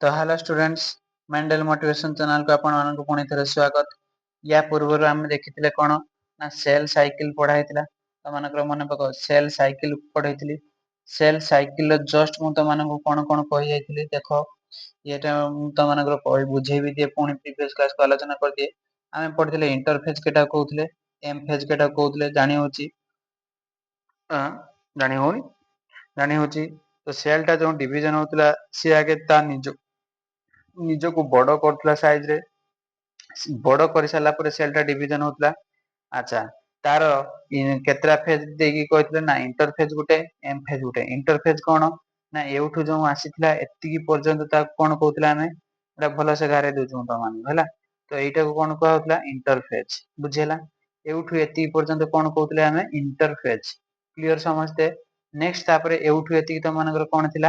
तो hello students, Mendel motivation channel को आपण मानक पुणी थे स्वागत। या पूर्व आम देखी कौन ना सेल साइकिल पढ़ाई तो मानकर मन पक सेल साइकिल पढ़ाई। सेल साइकिल जस्ट मु तुम कौन कौन कही जाइए देख ये तुम बुझे भी दिए पुणी प्रीवियस क्लास को आलोचना कर दिए। आम पढ़ी इंटरफेज केटा कहते एम फेज केटा कहते जानी होची जानी होनी जानी होची। तो सेल टा जो डिवीजन होता सी आगे ता निजको बड़ करथला साइज रे बड़ कर सारा पर सेल टा डिवीजन होतला। अच्छा तार केतरा फेज देकी कहथिले ना इंटरफेज गुटे एम फेज गुटे। इंटरफेज कोन ना एउठु जो आसीथिला एतिकी पर्यंत ता कोन कहथिला हमें एटा भलो से गारे दोछु त मान हैला। तो एटा को कोन कहथिला इंटरफेज बुझेला। एउठु एतिकी पर्यंत कोन कहथिले हमें इंटरफेज क्लियर समझते। नेक्स्ट तापरे एउठु एतिकी त मानकर कोन थिला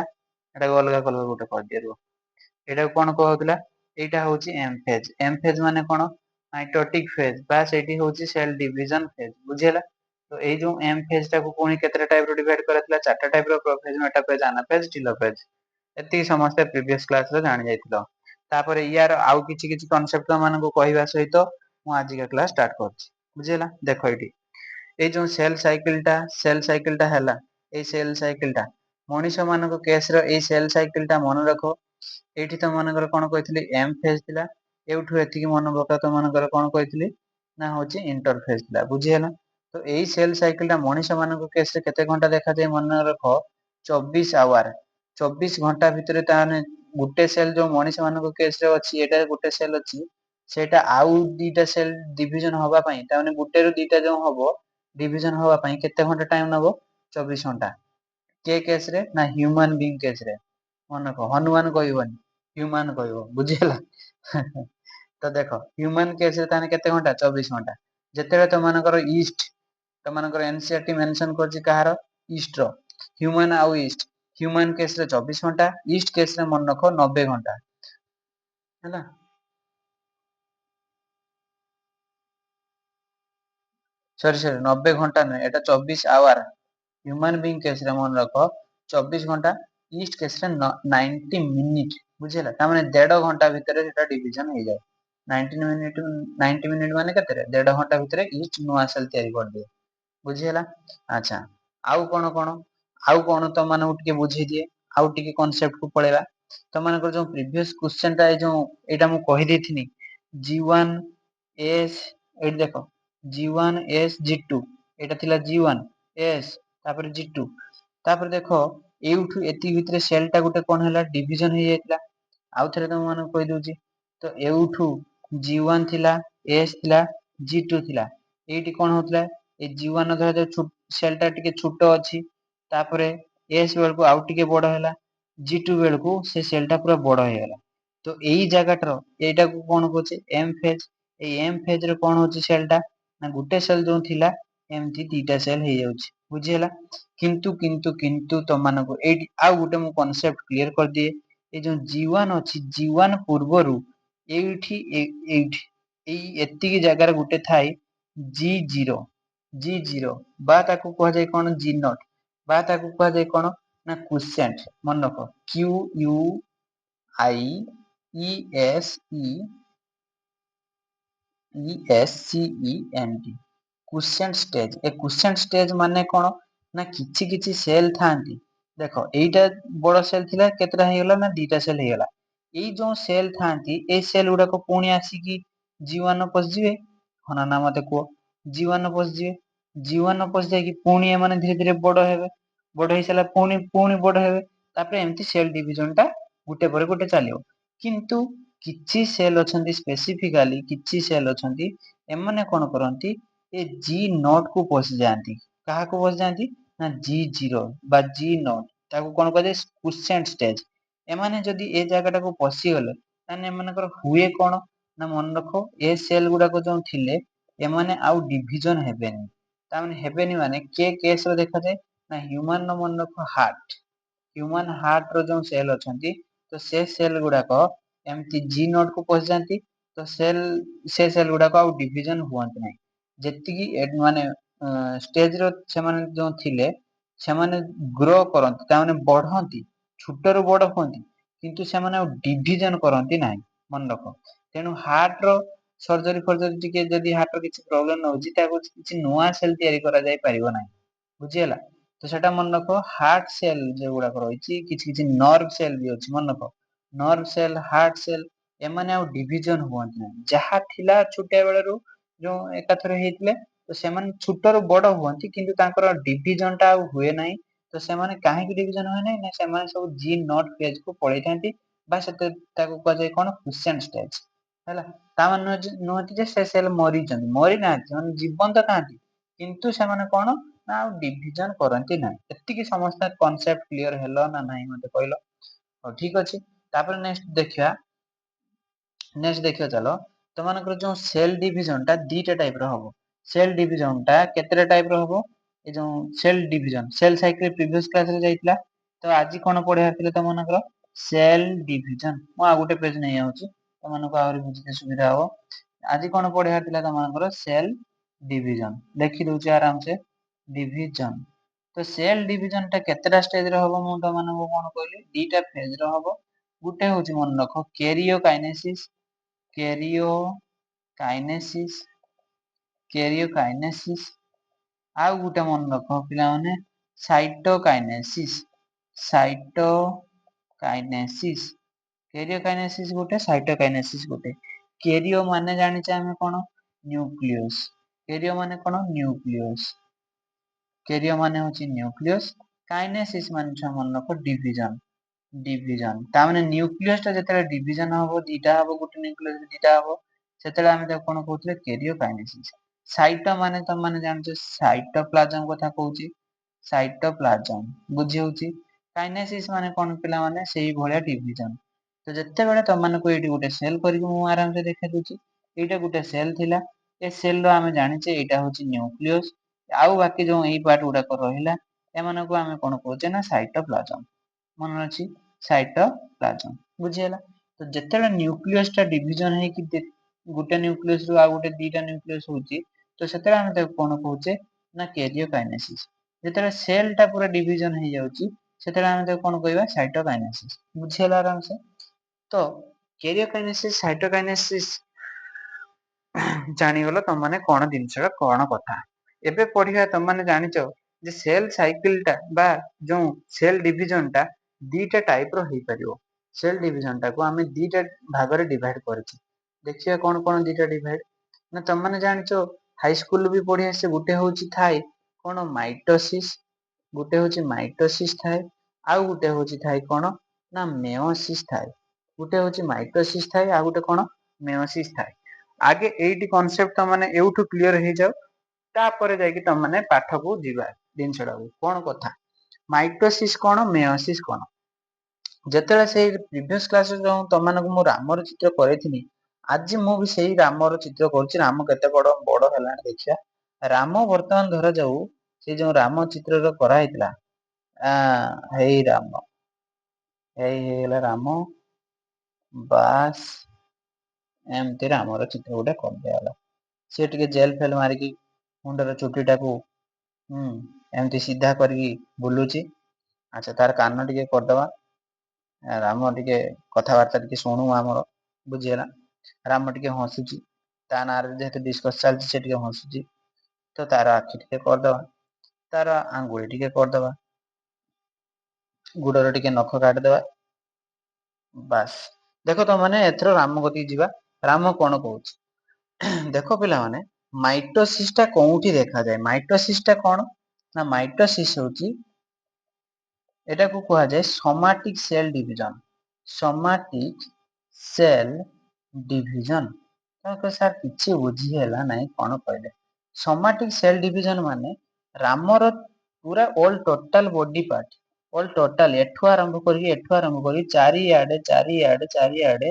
एटा अलगा कलर गुटे कर दियो। एटा कोन कहथिला एटा होची एम फेज। एम फेज माने कोन माइटोटिक फेज बा सेठी होची सेल डिवीजन फेज बुझेला। तो ए जो एम फेज टा को कोनी केतरा टाइप रो डिवाइड करथिला चारटा टाइप रो प्रोफेज मेटाफेज एनाफेज टिलोफेज। एति समस्त प्रीवियस क्लास रे जानि जाइतिलो। तापर यार आउ किछि किछि कांसेप्ट मान को कहबा सहित मु आज का क्लास स्टार्ट करछि बुझेला। देखो एठी ए जो सेल साइकिल टा हैला ए सेल साइकिल टा मनुष्य मानक केस रो ए सेल साइकिल टा मन रखो। एठी तो मानकर कोन कहितली एम फेज थिला एउठु एतिकी मन बका तो मानकर कोन कहितली ना होची इंटरफेज थिला बुझिहेला। तो एई सेल साइकिल टा मनुष्य मानक केस रे केते घंटा देखा जाय मन रखो 24 आवर 24 घंटा भितरे ताने गुटे सेल जो मनुष्य मानक केस रे अछि एटा गुटे सेल अछि सेटा आउ दीटा सेल डिवीजन होबा पई ताने गुटे रो दीटा जो हबो डिवीजन होबा पई केते घंटा टाइम नबो 24 घंटा। के केस रे ना ह्यूमन बीइंग केस रे मन को हनुमान कहबनी ह्यूमन कहबो बुझिहेला। तो देखो ह्यूमन केस रे ताने केते घंटा 24 घंटा। जेतेबे तो मानकर ईस्ट तो मानकर एनसीईआरटी मेंशन करछि कहार ईस्ट रो ह्यूमन आउ ईस्ट। ह्यूमन केस रे 24 घंटा ईस्ट केस रे मन रखो 90 घंटा हैला। सॉरी 90 घंटा नहीं एटा 24 आवर। ह्यूमन बीइंग केस रे मन रखो 24 घंटा ईस्ट केस रे 90 मिनिट बुझिला। ता माने 1.5 घंटा भितर सेटा डिवीजन हो जाय। 90 मिनिट माने केते रे 1.5 घंटा भितर ईस्ट नुआ सेल तयारी कर दे बुझिहेला। अच्छा आउ कोन आउ तो माने उठके बुझी दिए आउ टिके कांसेप्ट को पळेबा। तो माने जो प्रीवियस क्वेश्चन टा जो एटा मु कहि देथिनी G1 S एट देखो G1 S G2 एटा थिला G1 S तापर G2 तापर देखो एउठु एति भितरे सेल टा गुटे कोन हैला डिवीजन हो जायतला। आउ थरे तो माने कहि दोची तो एउठु G1 थिला S थिला G2 थिला एठी कोन होतला ए G1 धर जो सेल टा टिके छोटो अछि तापरे S बेल को आउ टिके बड़ हैला G2 बेल को से सेल टा पूरा बड़ हो गेला। तो एई जगाटर एटा को कोन कहछे एम फेज। ए एम फेज रे कोन होची सेल टा ना गुटे सेल जो थिला एमथि दीटा सेल हे जाउची बुझिहेला। किंतु तो मानको एठी आ गुटे मु कांसेप्ट क्लियर कर दिए ए जो G1 अछि G1 पूर्वरु एठी एई एतिकी जगार गुटे थाई G0 बा ताकू कह जाय कोन G0 बा ताकू कह जाय कोन ना क्वोशिएंट मन रखो QUIESCENT क्वोशिएंट स्टेज। ए क्वोशिएंट स्टेज माने कोन ना किछि किछि सेल थांती देखो एइटा बड़ सेल थिला केतरा हे गेला ना दीटा सेल हे गेला। एई जो सेल थांती ए सेल गुडा को पुणी आसी कि G1 पस जिवे हना ना मते को G1 पस जिवे G1 पस जाय कि पुणी ए माने धीरे धीरे बड़ हेबे बड़ हे सला पुणी बड़ हेबे तापरे एम्ति सेल डिवीजन टा गुटे पर गुटे चलियो। किंतु किछि सेल अछंती स्पेसिफिकली किछि सेल अछंती एमाने कोन करंती ए G0 को पस जांती कहा को पस जांती ना G0 बा G0 ताको कोन कहै क्वोशिएंट स्टेज। एमाने जदी ए जागाटा को पसी गले ताने एमानकर हुए कोन ना मन रखो ए सेल गुडा को जो थिले एमाने आउ डिवीजन हेबेनी ता माने हेबेनी माने के केस रो देखा जाय ना ह्यूमन नो मन रखो ह्यूमन हार्ट रो जो सेल अछंती तो से सेल गुडा को एमती G0 को पस जांती तो से सेल गुडा को आउ डिवीजन हुअंत नै जेतिकी माने स्टेज रो से माने जो थिले से माने ग्रो करंती ता माने बढ़ंती छोटो रो बड़ होंती କିନ୍ତୁ ସେମାନେ ଆଉ ଡିଭିଜନ କରନ୍ତି ନାହିଁ, ମନେ ରଖ। ତେଣୁ ହାର୍ଟର ସର୍ଜରୀ ଫର୍ଜରୀ ଟିକେ ଯଦି ହାର୍ଟର କିଛି ପ୍ରୋବ୍ଲେମ ହଉଛି ତାକୁ କିଛି ନୂଆ ସେଲ୍ ତିଆରି କରାଯାଇ ପାରିବ ନାହିଁ, ବୁଝିହେଲା। ତ ସେଟା ମନେ ରଖ, ହାର୍ଟ ସେଲ୍ ଯୋଉଗୁଡାକ ରହିଛି, କିଛି କିଛି ନର୍ଭ ସେଲ୍ ବି ଅଛି, ମନେ ରଖ। ନର୍ଭ ସେଲ୍, ହାର୍ଟ ସେଲ୍, ଏମାନେ ଆଉ ଡିଭିଜନ ହୁଅନ୍ତି ନାହିଁ। ଯାହା ଥିଲା ଛୋଟିଆ ବେଳରୁ ଯୋଉ ଏକାଥରେ ହେଇଥିଲେ, ତ ସେମାନେ ଛୋଟରୁ ବଡ ହୁଅନ୍ତି କିନ୍ତୁ ତାଙ୍କର ଡିଭିଜନ ଟା ଆଉ ହୁଏ ନାହିଁ। ତ ସେମାନେ କାହିଁକି ଡିଭିଜନ ହୁଏ ନାହିଁ ନା ସେମାନେ ସବୁ ଜିନ୍ ନଟ୍ ଫେଜ୍ କୁ ପଳେଇଥାନ୍ତି, ବା ସେତେ ତାକୁ କୁହାଯାଏ କଣ, କ୍ୱିସେଣ୍ଟ ଷ୍ଟେଜ, ହେଲା। ତାମାନେ ନୁହନ୍ତି ଯେ ସେ ସେଲ୍ ମରିଛନ୍ତି, ମରିନାହାନ୍ତି, ସେମାନେ ଜୀବନ୍ତ ଥାନ୍ତି, କିନ୍ତୁ ସେମାନେ କଣ ନା ଆଉ ଡିଭିଜନ କରନ୍ତି ନାହିଁ। ଏତିକି ସମସ୍ତେ କନସେପ୍ଟ କ୍ଲିୟର ହେଲ ନା ନାହିଁ ମତେ କହିଲ? ହଉ ଠିକ ଅଛି। ତାପରେ ନେକ୍ସଟ ଦେଖିବା ଚାଲ। ତମାନଙ୍କର ଯୋଉ ସେଲ୍ ଡିଭିଜନ ଟା ଦିଟା ଟାଇପ ର ହବ। ସେଲ୍ ଡିଭିଜନ ଟା କେତେଟା ଟାଇପ ର ହବ? ଏ ଯୋଉ cell division, cell cycle previous class ରେ ଯାଇଥିଲା। ତ ଆଜି କଣ ପଢିବାର ଥିଲା ତମାନଙ୍କର? Cell division. ମୁଁ ଆଉ ଗୋଟେ ପେଜ ନେଇ ଯାଉଛି, ତମାନଙ୍କୁ ଆହୁରି ବୁଝିତେ ସୁବିଧା ହବ। ଆଜି କଣ ପଢିବାର ଥିଲା ତମାନଙ୍କର? Cell division. ଲେଖି ଦଉଛି ଆରାମସେ, ଡିଭିଜନ। ତ ସେଲ୍ ଡିଭିଜନ ଟା କେତେଟା ଷ୍ଟେଜ ରେ ହବ ମୁଁ ତମାନଙ୍କୁ କଣ କହିଲି? ଦିଟା ଫେଜ ର ହବ। ଗୋଟେ ହଉଛି ମନେ ରଖ କେରିଓକାଇନେସିସ୍, କେରିଓକାଇନେସିସ୍, କେରିଓକାଇନେସିସ୍। ଆଉ ଗୋଟେ ମନେ ରଖ ପିଲାମାନେ, ସାଇଟୋକାଇନେସିସ୍, ସାଇଟୋକାଇନେସିସ୍। କେରିଓକାଇନେସିସ୍ ଗୋଟେ, ସାଇଟୋକାଇନେସିସ୍ ଗୋଟେ। କେରିଓ ମାନେ ଜାଣିଛେ ଆମେ କଣ? ନ୍ୟୁକ୍ଲିୟସ୍। କେରିଓ ମାନେ କଣ? ନ୍ୟୁକ୍ଲିୟସ୍। କେରିଓ ମାନେ ହଉଛି ନ୍ୟୁକ୍ଲିୟସ୍। କାଇନେସିସ୍ ମାନେ ଛୁଆ ମନେ ରଖ ଡିଭିଜନ, ଡିଭିଜନ। ତାମାନେ ନ୍ୟୁକ୍ଲିୟସ୍ ଟା ଯେତେବେଳେ ଡିଭିଜନ ହବ, ଦିଟା ହବ, ଗୋଟେ ନ୍ୟୁକ୍ଲିୟସ୍ ଦିଟା ହବ, ସେତେବେଳେ ଆମେ ତାକୁ କଣ କହୁଥିଲେ? କେରିଓକାଇନେସିସ୍। ସାଇଟୋ ମାନେ ତମେ ମାନେ ଜାଣିଛ ସାଇଟୋପ୍ଲାଜମ କଥା କହୁଛି, ସାଇଟୋପ୍ଲାଜମ ବୁଝି ହଉଛି। କାଇନେସିସ୍ ମାନେ କଣ ପିଲାମାନେ? ସେଇ ଭଳିଆ ଡିଭିଜନ। ତ ଯେତେବେଳେ ତମମାନଙ୍କୁ ଏଇଠି ଗୋଟେ ସେଲ୍ କରିକି ମୁଁ ଆରାମସେ ଦେଖେଇ ଦଉଛି, ଏଇଟା ଗୋଟେ ସେଲ୍ ଥିଲା, ଏ ସେଲ୍ ର ଆମେ ଜାଣିଛେ ଏଇଟା ହଉଛି ନ୍ୟୁକ୍ଲିୟସ୍। ଆଉ ବାକି ଯୋଉ ଏଇ ପାର୍ଟ ଗୁଡାକ ରହିଲା, ଏମାନଙ୍କୁ ଆମେ କଣ କହୁଛେ ନା ସାଇଟୋପ୍ଲାଜମ। ମନେ ଅଛି? ସାଇଟୋପ୍ଲାଜମ, ବୁଝିହେଲା। ତ ଯେତେବେଳେ ନ୍ୟୁକ୍ଲିୟସ୍ ଟା ଡିଭିଜନ ହେଇକି ଗୋଟେ ନ୍ୟୁକ୍ଲିୟସ୍ ରୁ ଆଉ ଗୋଟେ ଦିଟା ନ୍ୟୁକ୍ଲିୟସ୍ ହଉଛି, ତ ସେତେବେଳେ ଆମେ ତାକୁ କଣ କହୁଛେ ନା କେରିଓକାଇନେସିସ୍। ଯେତେବେଳେ ସେଲ୍ ଟା ପୁରା ଡିଭିଜନ ହେଇଯାଉଛି, ସେତେବେଳେ ଆମେ ତାକୁ କଣ କହିବା? ସାଇଟୋକାଇନେସିସ୍। ବୁଝିହେଲା ଆରାମସେ। ତ କେରିଓକାଇନେସିସ୍, ସାଇଟୋକାଇନେସିସ୍ ଜାଣିଗଲ ତମମାନେ କଣ ଜିନିଷଟା, କଣ କଥା। ଏବେ ପଢିବା, ତମମାନେ ଜାଣିଛ ଯେ ସେଲ୍ ସାଇକେଲ ଟା ବା ଯୋଉ ସେଲ୍ ଡିଭିଜନ ଟା ଦିଟା ଟାଇପ ର ହେଇପାରିବ। ସେଲ୍ ଡିଭିଜନ ଟାକୁ ଆମେ ଦିଟା ଭାଗରେ ଡିଭାଇଡ କରିଛେ। ଦେଖିବା କଣ କଣ ଦିଟା ଡିଭାଇଡ ନା ତମମାନେ ଜାଣିଛ, ହାଇସ୍କୁଲ ବି ପଢି ଆସିছে। ଗୋଟେ ହଉଛି ଥାଏ କଣ? ମାଇଟୋସିସ୍। ଗୋଟେ ହଉଛି ମାଇଟୋସିସ୍ ଥାଏ, ଆଉ ଗୋଟେ ହଉଛି ଥାଏ କଣ ନା ମେଓସିସ୍ ଥାଏ। ଗୋଟେ ହଉଛି ମାଇଟୋସିସ୍ ଥାଏ, ଆଉ ଗୋଟେ କଣ? ମେଓସିସ୍ ଥାଏ। ଆଗେ ଏଇଟି କନସେପ୍ଟ ତମମାନେ ଏଉଠୁ କ୍ଲିୟର ହେଇଯାଉ, ତାପରେ ଯାଇକି ତମମାନେ ପାଠକୁ ଯିବା ଜିନିଷଟାକୁ। କଣ କଥା? ମାଇଟୋସିସ୍ କଣ? ମେଓସିସ୍ କଣ? ଯେତେବେଳେ ସେଇ ପ୍ରିଭିୟସ କ୍ଲାସରେ ଯୋଉ ତମମାନଙ୍କୁ ମୁଁ ରାମର ଚିତ୍ର କରେଇଥିଲି, ଆଜି ମୁଁ ବି ସେଇ ରାମର ଚିତ୍ର କରୁଛି। ରାମ କେତେ ବଡ ବଡ ହେଲାଣି ଦେଖିବା। ରାମ ବର୍ତ୍ତମାନ ଧରାଯାଉ, ସେ ଯୋଉ ରାମ ଚିତ୍ରର କରାହେଇଥିଲା, ହେଇ ରାମ, ହେଇଗଲା ରାମ, ବାସ୍ ଏମିତି ରାମର ଚିତ୍ର ଗୋଟେ କରିଦିଆଗଲା। ସେ ଟିକେ ଜେଲ ଫେଲ ମାରିକି ମୁଣ୍ଡର ଚୁଟି ଟାକୁ ଏମିତି ସିଧା କରିକି ବୁଲୁଛି। ଆଚ୍ଛା, ତାର କାନ ଟିକେ କରିଦବା। ରାମ ଟିକେ କଥାବାର୍ତ୍ତା ଟିକେ ଶୁଣୁ ଆମର, ବୁଝିହେଲା। ରାମ ଟିକେ ହସୁଛି, ତା ନାଁରେ ଯେହେତୁ ଡିସ୍କସ ଚାଲିଛି, ସେ ଟିକେ ହସୁଛି। ତ ତାର ଆଖି ଟିକେ କରିଦବା, ତାର ଆଙ୍ଗୁଳି ଟିକେ କରିଦବା, ଗୋଡର ଟିକେ ନଖ କାଟିଦବା। ବାସ୍। ଦେଖ ତମମାନେ ଏଥର ରାମ କତିକି ଯିବା। ରାମ କଣ କହୁଛି ଦେଖ ପିଲାମାନେ, ମାଇଟୋସିସ୍ ଟା କୋଉଠି ଦେଖାଯାଏ? ମାଇଟୋସିସ୍ ଟା କଣ ନା, ମାଇଟୋସିସ୍ ହଉଛି, ଏଟାକୁ କୁହାଯାଏ somatic cell division. Somatic cell division. Sir କିଛି ବୁଝି ହେଲା ନାହିଁ, କଣ କହିଲେ? ସୋମାଟିକ ସେଲ୍ ଡିଭିଜନ ମାନେ ରାମର ପୁରା all total body part, all total ଏଠୁ ଆରମ୍ଭ କରି ଚାରିଆଡେ ଚାରିଆଡେ ଚାରିଆଡେ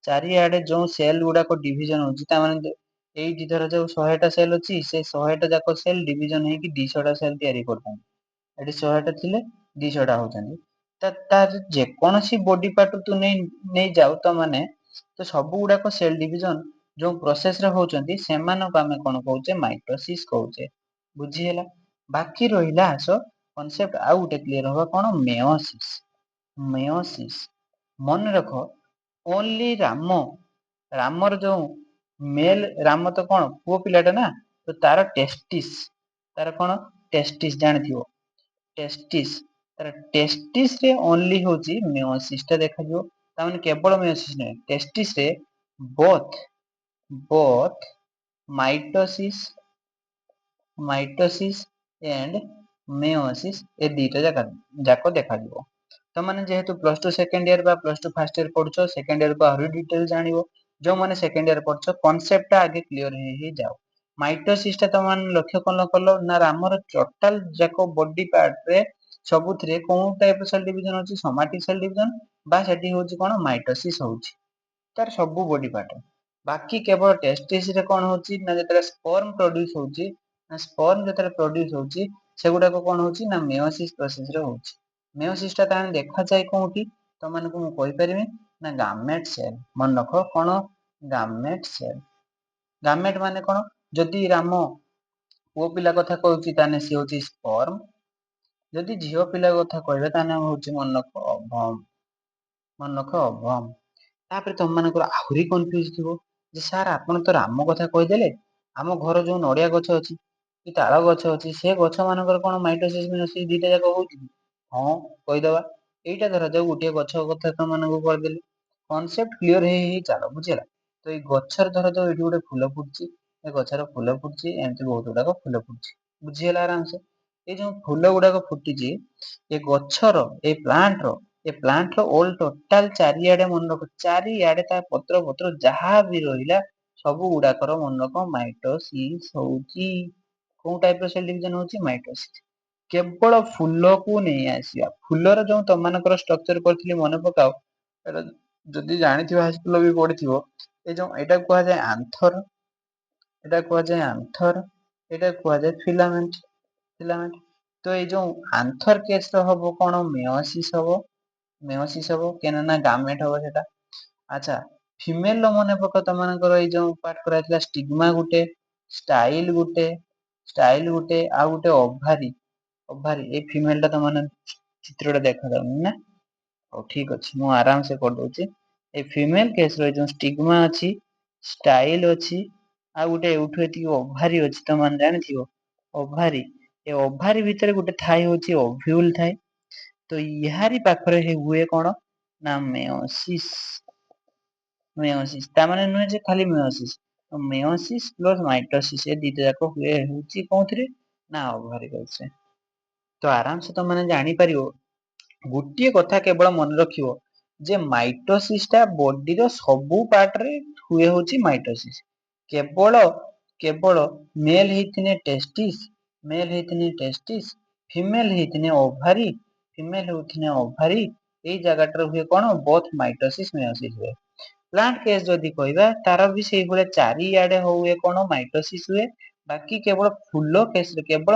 ଚାରିଆଡେ ଯୋଉ ସେଲ୍ ଗୁଡାକ ଡିଭିଜନ ହଉଛି, ତାମାନେ ଏଇଠି ଧର ଯୋଉ 100ଟା ସେଲ୍ ଅଛି, ସେ 100ଟା ଯାକ ସେଲ୍ ଡିଭିଜନ ହେଇକି 200ଟା ସେଲ୍ ତିଆରି କରୁଛନ୍ତି। ଏଠି 100ଟା ଥିଲେ 200ଟା ହଉଛନ୍ତି। ତାର ଯେକୌଣସି ବଡି ପାର୍ଟ ତୁ ନେଇ ଯାଉ, ତ ମାନେ ତ ସବୁ ଗୁଡାକ ସେଲ୍ ଡିଭିଜନ ଯୋଉ ପ୍ରୋସେସ ରେ ହଉଛନ୍ତି, ସେମାନଙ୍କୁ ଆମେ କଣ କହୁଛେ? ମାଇଟୋସିସ୍ କହୁଛେ। ବୁଝି ହେଲା। ବାକି ରହିଲା ଆସ କନସେପ୍ଟ ଆଉ ଗୋଟେ କ୍ଲିୟର ହବା, କଣ? ମେଓସିସ୍। ମେଓସିସ୍ ମନେ ରଖ ଓନ୍ଲି ରାମର ଯୋଉ ମେଲ ରାମ ତ କଣ ପୁଅ ପିଲାଟା ନା, ତ ତାର ଟେଷ୍ଟିସ୍, ତାର କଣ ଟେଷ୍ଟିସ୍ ଜାଣିଥିବ, ଟେଷ୍ଟିସ୍, ତାର ଟେଷ୍ଟିସ୍ ରେ ଓନ୍ଲି ହଉଛି ମିଓସିସ୍ ଟା ଦେଖାଯିବ। ତାମାନେ କେବଳ ମିଓସିସ୍ ନୁହେଁ, ଟେଷ୍ଟିସ୍ ରେ ବୋଥ ମାଇଟୋସିସ୍ ଏଣ୍ଡ ମିଓସିସ୍ ଏ ଦିଟା ଯାକ ଦେଖାଯିବ। ତମାନେ ଯେହେତୁ ପ୍ଲସ ଟୁ ସେକେଣ୍ଡ ଇୟର ବା ପ୍ଲସ ଟୁ ଫାର୍ଷ୍ଟ ଇୟର ପଢୁଛ, ସେକେଣ୍ଡ ଇୟର କୁ ଆହୁରି ଡିଟେଲ ଜାଣିବ। ଯୋଉମାନେ ସେକେଣ୍ଡ ଇୟର ପଢୁଛ କନସେପ୍ଟ ଟା ଆଗେ କ୍ଲିୟର ହେଇ ଯାଉ। ମାଇଟୋସିସ୍ ଟା ତମାନେ ଲକ୍ଷ୍ୟ କଲ ନା ଆମର ଟୋଟାଲ ଯାକ ବଡି ପାର୍ଟ ରେ ସବୁଥିରେ କୋଉ ଟାଇପ ସେଲ ଡିଭିଜନ ଅଛି, ସୋମାଟିକ ସେଲ ଡିଭିଜନ ବା ସେଠି ହଉଛି କଣ ମାଇଟୋସିସ୍ ହଉଛି ତାର ସବୁ ବଡି ପାର୍ଟ। ବାକି କେବଳ ଟେଷ୍ଟିସ୍ ରେ କଣ ହଉଛି ନା ଯେତେବେଳେ ସ୍ପର୍ମ ପ୍ରଡ୍ୟୁସ ହଉଛି, ନା ସ୍ପର୍ମ ଯେତେବେଳେ ପ୍ରଡ୍ୟୁସ ହଉଛି ସେଗୁଡାକ କଣ ହଉଛି ନା ମିଓସିସ୍ ପ୍ରୋସେସ ରେ ହଉଛି। ମିଓସିସ୍ ଟା ତାହେଲେ ଦେଖାଯାଏ କୋଉଠି, ତମାନଙ୍କୁ ମୁଁ କହିପାରିବି ନା ଗାମେଟ ସେଲ। ମନେ ରଖ କଣ ଗାମେଟ ସେଲ। ଗାମେଟ ମାନେ କଣ, ଯଦି ରାମ ପୁଅ ପିଲା କଥା କହୁଛି ତାହେଲେ ସିଏ ହଉଛି ସ୍ପର୍ମ, ଯଦି ଝିଅ ପିଲା କଥା କହିବେ ତାହେଲେ ହଉଛି ମନରଖ ଅଭମ। ମନରଖ ଅଭମ। ତାପରେ ତମ ମାନଙ୍କର ଆହୁରି କନଫ୍ୟୁଜ ଥିବ ଯେ ସାର୍ ଆପଣ ତ ରାମ କଥା କହିଦେଲେ, ଆମ ଘର ଯୋଉ ନଡିଆ ଗଛ ଅଛି କି ତାଳ ଗଛ ଅଛି ସେ ଗଛ ମାନଙ୍କର କଣ ମାଇଟୋସିସ୍ ମିଓସିସ୍ ଦିଟା ଯାକ ହଉଛି କି? ହଁ କହିଦବା। ଏଇଟା ଧରାଯାଉ ଗୋଟିଏ ଗଛ କଥା ତମ ମାନଙ୍କୁ କହିଦେଲି। କନସେପ୍ଟ କ୍ଲିୟର ହେଇ ଚାଲ ବୁଝିହେଲା। ତ ଏଇ ଗଛରେ ଧରାଯାଉ ଏଇଠି ଗୋଟେ ଫୁଲ ଫୁଟୁଛି, ଏ ଗଛର ଫୁଲ ଫୁଟୁଛି, ଏମିତି ବହୁତ ଗୁଡାକ ଫୁଲ ଫୁଟୁଛି, ବୁଝିହେଲା ଆରାମସେ। ଏଇ ଯୋଉ ଫୁଲ ଗୁଡାକ ଫୁଟିଛି ଏ ଗଛର ଏ ପ୍ଲାଣ୍ଟ ର ଅଲ ଟୋଟାଲ ଚାରିଆଡେ ମନେ ରଖ, ଚାରିଆଡେ ତା ପତ୍ର ଯାହା ବି ରହିଲା ସବୁ ଗୁଡାକର ମନରଖ ମାଇଟୋସିସ୍ ହଉଛି। କୋଉ ଟାଇପ ର ସେଲ ଡିଭିଜନ ହଉଛି ମାଇଟୋସିସ୍। କେବଳ ଫୁଲକୁ ନେଇ ଆସିବା, ଫୁଲର ଯୋଉ ତମାନଙ୍କର ଷ୍ଟ୍ରକ୍ଚର କରିଥିଲି ମନେ ପକାଅ। ଏଟା ଯଦି ଜାଣିଥିବ ହାଇସ୍କୁଲ ବି ପଢିଥିବ, ଏଇ ଯୋଉ ଏଇଟା କୁହାଯାଏ ଆନ୍ଥର, ଏଇଟା କୁହାଯାଏ ଆନ୍ଥର, ଏଇଟା କୁହାଯାଏ ଫିଲାମେଣ୍ଟ। ତ ଏଇ ଯୋଉ ଆନ୍ଥର କେସ ର ହବ କଣ ମିଓସିସ୍ ହବ, ମିଓସିସ୍ ହବ କେନ ନା ଗାମେଟ ହବ ସେଟା। ଆଚ୍ଛା ଫିମେଲ ର ମନେ ପକାଅ ତମମାନଙ୍କର ଏଇ ଯୋଉ ପାଠ କରାଯାଇଥିଲା ଷ୍ଟିଗ୍ମା ଗୋଟେ, ଷ୍ଟାଇଲ ଗୋଟେ ଆଉ ଗୋଟେ ଓଭାରି। ଓଭାରି ଏଇ ଫିମେଲ ଟା ତମ ମାନେ ଚିତ୍ର ଟା ଦେଖାଯାଉନି ନା? ହଉ ଠିକ ଅଛି ମୁଁ ଆରାମ ସେ କରିଦଉଛି। ଏ ଫିମେଲ କେସ ର ଯୋଉ ଷ୍ଟିଗ୍ମା ଅଛି, ଷ୍ଟାଇଲ ଅଛି, ଆଉ ଗୋଟେ ଏଇଠୁ ଏତିକି ଓଭାରି ଅଛି ତମେ ମାନେ ଜାଣିଥିବ ଓଭାରି। ଏ ଓଭାରି ଭିତରେ ଗୋଟେ ଥାଏ ହଉଛି ଓଭ୍ୟୁଲ ଥାଏ। ତ ଇହାରି ପାଖରେ ହୁଏ କଣ ନା ମେଓସିସ୍। ତା ମାନେ ନୁହେଁ ଯେ ଖାଲି ମିଓସିସ୍, ମିଓସିସ୍ ପ୍ଲସ ମାଇଟୋସିସ୍ ଏ ଦିଟା ଯାକ ହୁଏ ହଉଛି କୋଉଥିରେ ନା ଓଭାରି କୋଷରେ। ତ ଆରାମସେ ତମେ ମାନେ ଜାଣିପାରିବ, ଗୋଟିଏ କଥା କେବଳ ମନେ ରଖିବ ଯେ ମାଇଟୋସିସ୍ ଟା ବଡିର ସବୁ ପାର୍ଟ ରେ ହୁଏ ହଉଛି ମାଇଟୋସିସ୍। କେବଳ ମେଲ ହେଇଥିନେ ଟେଷ୍ଟିସ୍, ଫିମେଲ ହେଇଥିନେ ଓଭାରି, ଏଇ ଜାଗାଟାରେ ହୁଏ କଣ ବୋଥ ମାଇଟୋସିସ୍ ମିଓସିସ୍ ହୁଏ। ପ୍ଲାଣ୍ଟ କେସ୍ ଯଦି କହିବା ତାର ବି ସେଇଭଳିଆ ଚାରିଆଡେ ହୁଏ କଣ ମାଇଟୋସିସ୍ ହୁଏ। ବାକି କେବଳ ଫୁଲ କେଶରେ, କେବଳ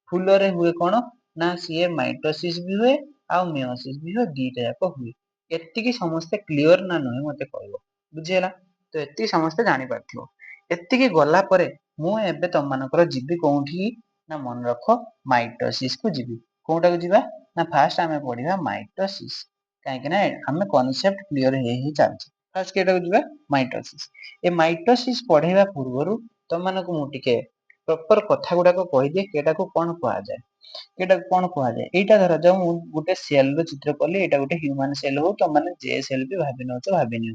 ଫୁଲରେ ହୁଏ କଣ ନା ସିଏ ମାଇଟୋସିସ୍ ବି ହୁଏ ଆଉ ମିଓସିସ୍ ବି ହୁଏ, ଦିଟା ଯାକ ହୁଏ। ଏତିକି ସମସ୍ତେ କ୍ଲିୟର ନା ନୁହେଁ ମତେ କହିବ, ବୁଝିହେଲା। ତ ଏତିକି ସମସ୍ତେ ଜାଣିପାରିଥିବ। ଏତିକି ଗଲା ପରେ ମୁଁ ଏବେ ତମ ମାନଙ୍କର ଯିବି କୋଉଠି ନା ମନେ ରଖ ମାଇଟୋସିସ୍ କୁ ଯିବି। କୋଉଟାକୁ ଯିବା ନା ଫାଷ୍ଟ ଆମେ ପଢିବା ମାଇଟୋସିସ୍। କାହିଁକି ନା ଆମେ କନସେପ୍ଟ କ୍ଲିୟର ହେଇ ଚାଲିଛି। ଫାଷ୍ଟ କେଟାକୁ ଯିବା ମାଇଟୋସିସ୍। ଏ ମାଇଟୋସିସ୍ ପଢେଇବା ପୂର୍ବରୁ ତମମାନଙ୍କୁ ମୁଁ ଟିକେ ପ୍ରପର କଥା ଗୁଡାକ କହିଦିଏ ଏଟାକୁ କଣ କୁହାଯାଏ। ଏଇଟାକୁ କଣ କୁହାଯାଏ, ଏଇଟା ଧରାଯାଉ ମୁଁ ଗୋଟେ ସେଲ ର ଚିତ୍ର କଲି, ଏଇଟା ଗୋଟେ ହ୍ୟୁମାନ ସେଲ ହଉ ତମେ ମାନେ ଯେ ସେଲ ବି ଭାବି ନଉଛ ଭାବିନିଅ।